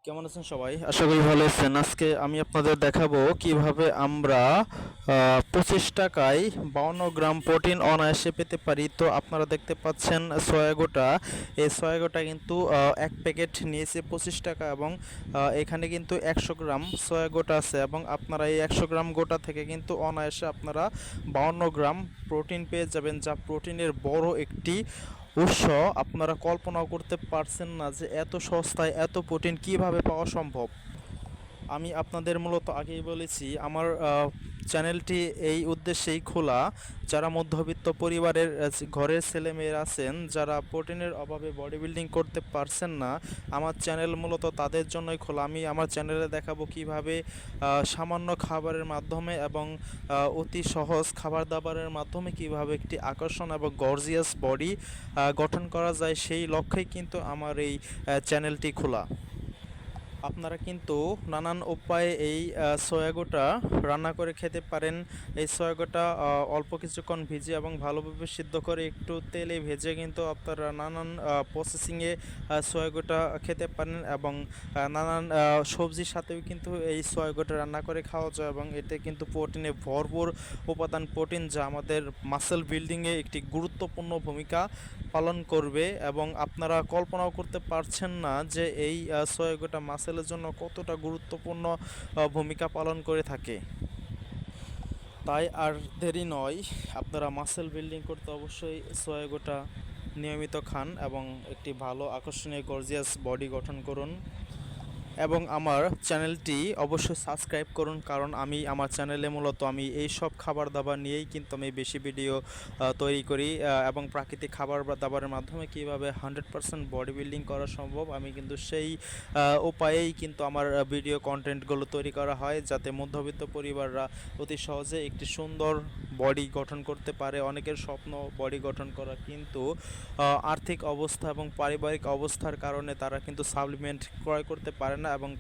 কেমন আছেন সবাই? আশা করি ভালো আছেন। আজকে আমি আপনাদের দেখাবো কিভাবে আমরা 25 টাকায় 52 গ্রাম প্রোটিন অনায়াসে পেতে পারি। তো আপনারা দেখতে পাচ্ছেন সয়া গোটা। এই সয়া গোটা কিন্তু এক প্যাকেট নিয়েছে 25 টাকা এবং এখানে কিন্তু 100 গ্রাম সয়া গোটা আছে এবং আপনারা এই 100 গ্রাম গোটা থেকে কিন্তু অনায়াসে আপনারা 52 গ্রাম প্রোটিন পেয়ে যাবেন, যা প্রোটিনের বড় একটি উৎস। আপনারা কল্পনাও করতে পারছেন না যে এত সস্তায় এত প্রোটিন কিভাবে পাওয়া সম্ভব। আমি আপনাদের মূলত আগেই বলেছি আমার চ্যানেলটি এই উদ্দেশ্যেই খোলা, যারা মধ্যবিত্ত পরিবারের ঘরের ছেলেমেয়েরা আছেন, যারা প্রোটিনের অভাবে বডি বিল্ডিং করতে পারছেন না, আমার চ্যানেল মূলত তাদের জন্যই খোলা। আমি আমার চ্যানেলে দেখাবো কিভাবে সামান্য খাবারের মাধ্যমে এবং অতি সহজ খাবার দাবারের মাধ্যমে কিভাবে একটি আকর্ষণ এবং গর্জিয়াস বডি গঠন করা যায়। সেই লক্ষ্যেই কিন্তু আমার এই চ্যানেলটি খোলা। আপনারা কিন্তু নানান উপায়ে এই সয়া গোটা রান্না করে খেতে পারেন। এই সয়া গোটা অল্প কিছুক্ষণ ভিজিয়ে এবং ভালোভাবে সিদ্ধ করে একটু তেলে ভেজে কিন্তু আপনারা নানান প্রসেসিংয়ে সয়া গোটা খেতে পারেন এবং নানান সবজির সাথেও কিন্তু এই সয়া গোটা রান্না করে খাওয়া যায় এবং এতে কিন্তু প্রোটিনে ভরপুর উপাদান প্রোটিন, যা আমাদের মাসেল বিল্ডিংয়ে একটি গুরুত্বপূর্ণ ভূমিকা পালন করবে। এবং আপনারা কল্পনাও করতে পারছেন না যে এই সয়া গোটা মাসেলের জন্য কতটা গুরুত্বপূর্ণ ভূমিকা পালন করে থাকে। তাই আর দেরি নয়, আপনারা মাসেল বিল্ডিং করতে অবশ্যই সয়া গোটা নিয়মিত খান এবং একটি ভালো আকর্ষণীয় গর্জিয়াস বডি গঠন করুন। এবং আমার চ্যানেলটি অবশ্যই সাবস্ক্রাইব করুন, কারণ আমি আমার চ্যানেলে মূলত আমি এই সব খাবার দাবার নিয়েই কিন্তু আমি বেশি ভিডিও তৈরি করি এবং প্রাকৃতিক খাবার দাবারের মাধ্যমে কীভাবে 100% বডি বিল্ডিং করা সম্ভব, আমি কিন্তু সেই উপায়েই কিন্তু আমার ভিডিও কন্টেন্টগুলো তৈরি করা হয়, যাতে মধ্যবিত্ত পরিবাররা অতি সহজে একটি সুন্দর বডি গঠন করতে পারে। অনেকের স্বপ্ন বডি গঠন করা, কিন্তু আর্থিক অবস্থা এবং পারিবারিক অবস্থার কারণে তারা কিন্তু সাপ্লিমেন্ট ক্রয় করতে পারে না এবং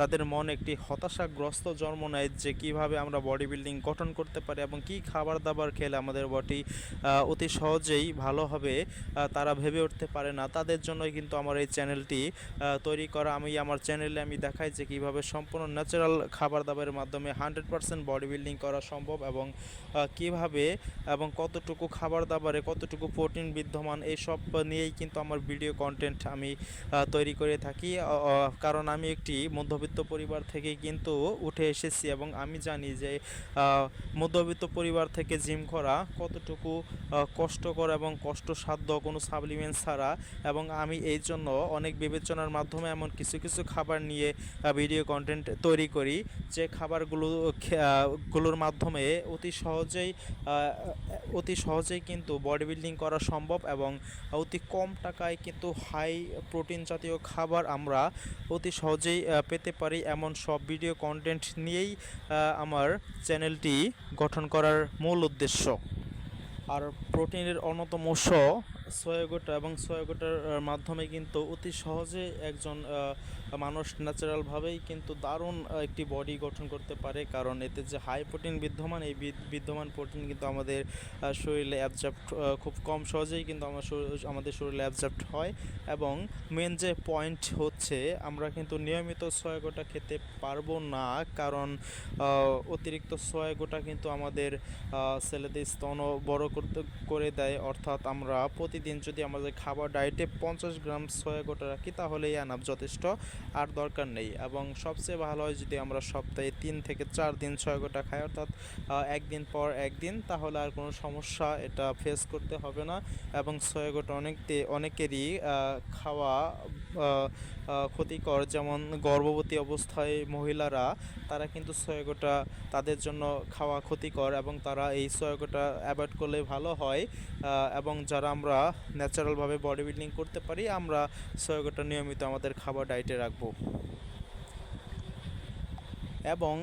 তাদের মন একটি হতাশাগ্রস্ত জন্ম নেয় যে কিভাবে আমরা বডি বিল্ডিং গঠন করতে পারি এবং কি খাবার দাবার খেলে আমাদের বডি অতি সহজেই ভালো হবে, তারা ভেবে উঠতে পারে না। তাদের জন্যই কিন্তু আমার এই চ্যানেলটি তৈরি করা। আমি আমার চ্যানেলে আমি দেখাই যে কিভাবে সম্পূর্ণ ন্যাচারাল খাবার দাবারের মাধ্যমে 100% বডি বিল্ডিং করা সম্ভব এবং কিভাবে এবং কতটুকু খাবার দাবারে কতটুকু প্রোটিন বিদ্যমান, এই সব নিয়েই কিন্তু আমার ভিডিও কন্টেন্ট আমি তৈরি করে থাকি। কারণ আমি একটি মধ্যবিত্ত পরিবার থেকেই কিন্তু উঠে এসেছি এবং আমি জানি যে মধ্যবিত্ত পরিবার থেকে জিম করা কতটুকু কষ্টকর এবং কষ্টসাধ্য কোনো সাপ্লিমেন্ট ছাড়া। এবং আমি এই জন্য অনেক বিবেচনার মাধ্যমে এমন কিছু কিছু খাবার নিয়ে ভিডিও কন্টেন্ট তৈরি করি, যে খাবারগুলোর মাধ্যমে অতি সহজেই কিন্তু বডি বিল্ডিং করা সম্ভব এবং অতি কম টাকায় কিন্তু হাই প্রোটিন জাতীয় খাবার আমরা অতি সহজেই পেতে পারি। এমন সব ভিডিও কন্টেন্ট নিয়েই আমার চ্যানেলটি গঠন করার মূল উদ্দেশ্য। আর প্রোটিনের অন্যতম উৎস সয়া গোটা এবং সয়া গোটার মাধ্যমে কিন্তু অতি সহজে একজন মানুষ ন্যাচারালভাবেই কিন্তু দারুণ একটি বডি গঠন করতে পারে, কারণ এতে যে হাই প্রোটিন বিদ্যমান, এই বিদ্যমান প্রোটিন কিন্তু আমাদের শরীরে অ্যাবজর্বড খুব কম সহজেই কিন্তু আমাদের শরীরে অ্যাবজর্বড হয়। এবং মেন যে পয়েন্ট হচ্ছে, আমরা কিন্তু নিয়মিত সয়া গোটা খেতে পারবো না, কারণ অতিরিক্ত সয়া গোটা কিন্তু আমাদের ছেলেদের স্তনও বড় করে দেয়। অর্থাৎ আমরা প্রতিদিন যদি আমাদের খাবার ডায়েটে 50 গ্রাম সয়া গোটা রাখি তাহলেই আনাপ যথেষ্ট, আর দরকার নেই। এবং সবচেয়ে ভালো হয় যদি আমরা সপ্তাহে 3 থেকে 4 দিন সয়া গোটা খাই, অর্থাৎ একদিন পর একদিন, তাহলে আর কোনো সমস্যা এটা ফেস করতে হবে না। এবং সয়া গোটা অনেকেরই খাওয়া ক্ষতিকর, যেমন গর্ভবতী অবস্থায় মহিলারা, তারা কিন্তু সয়া গোটা তাদের জন্য খাওয়া ক্ষতিকর এবং তারা এই সয়া গোটা অ্যাভয়েড করলে ভালো হয়। এবং যারা আমরা ন্যাচারালভাবে বডি বিল্ডিং করতে পারি, আমরা সয়া গোটা নিয়মিত আমাদের খাবার ডায়েটে রাখবো। এবং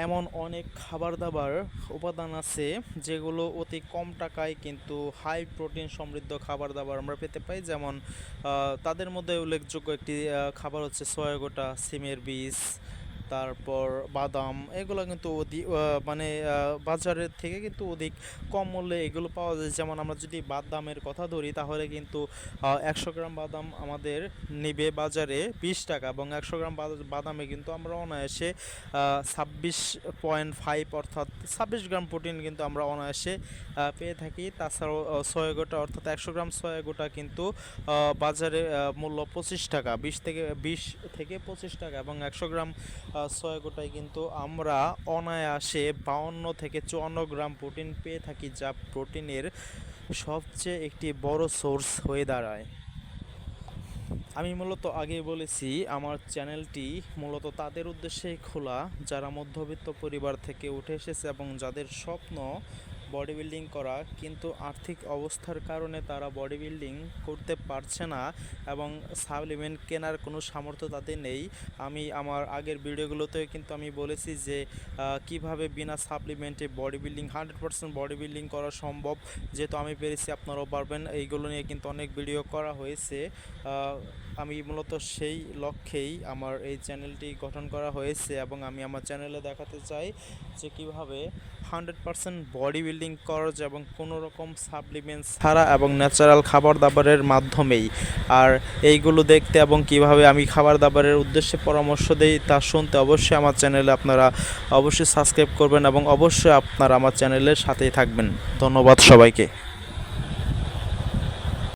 এমন অনেক খাবার দাবার উপাদান আছে যেগুলো অতি কম টাকায় কিন্তু হাই প্রোটিন সমৃদ্ধ খাবার দাবার আমরা পেতে পাই। যেমন তাদের মধ্যে উল্লেখযোগ্য একটি খাবার হচ্ছে সয়া গোটা, সিমের বীজ, তারপর বাদাম, এগুলো কিন্তু মানে বাজারের থেকে কিন্তু অধিক কম মূল্যে এগুলো পাওয়া যায়। যেমন আমরা যদি বাদামের কথা ধরি তাহলে কিন্তু 100 গ্রাম বাদাম আমাদের নিবে বাজারে 20 টাকা, এবং 100 গ্রাম বাদামে কিন্তু আমরা অনায়াসে 26.5 অর্থাৎ 26 গ্রাম প্রোটিন কিন্তু আমরা অনায়াসে পেয়ে থাকি। তাছাড়াও সয়াগোটা অর্থাৎ 100 গ্রাম সয়াগোটা কিন্তু বাজারে মূল্য 25 টাকা, 20 থেকে 25 টাকা, এবং 100 গ্রাম সয়াগোটায় কিন্তু আমরা অনায়াসে 52 থেকে 54 গ্রাম প্রোটিন পেয়ে থাকি, যা প্রোটিনের সবচেয়ে একটি বড় সোর্স হয়ে দাঁড়ায়। আমি মূলত আগেই বলেছি আমার চ্যানেলটি মূলত তাদের উদ্দেশ্যেই খোলা যারা মধ্যবিত্ত পরিবার থেকে উঠে এসেছে এবং যাদের স্বপ্ন বডি বিল্ডিং করা, কিন্তু আর্থিক অবস্থার কারণে তারা বডি বিল্ডিং করতে পারছে না এবং সাপ্লিমেন্ট কেনার কোনো সামর্থ্য তাদের নেই। আমি আমার আগের ভিডিওগুলোতে কিন্তু আমি বলেছি যে কিভাবে বিনা সাপ্লিমেন্টে বডি বিল্ডিং 100% বডি বিল্ডিং করা সম্ভব। যেহেতু আমি পেরেছি আপনারাও পারবেন, এইগুলো নিয়ে কিন্তু অনেক ভিডিও করা হয়েছে। আমি মূলত সেই লক্ষ্যেই আমার এই চ্যানেলটি গঠন করা হয়েছে, এবং আমি আমার চ্যানেলে দেখাতে চাই যে কীভাবে 100% বডি বিল্ডিং করা যায় এবং কোনো রকম সাপ্লিমেন্টস ছাড়া এবং ন্যাচারাল খাবার দাবারের মাধ্যমেই। আর এইগুলো দেখতে এবং কিভাবে আমি খাবার দাবারের উদ্দেশ্যে পরামর্শ দেই তা শুনতে অবশ্যই আমার চ্যানেলে আপনারা অবশ্যই সাবস্ক্রাইব করবেন এবং অবশ্যই আপনারা আমার চ্যানেলের সাথেই থাকবেন। ধন্যবাদ সবাইকে।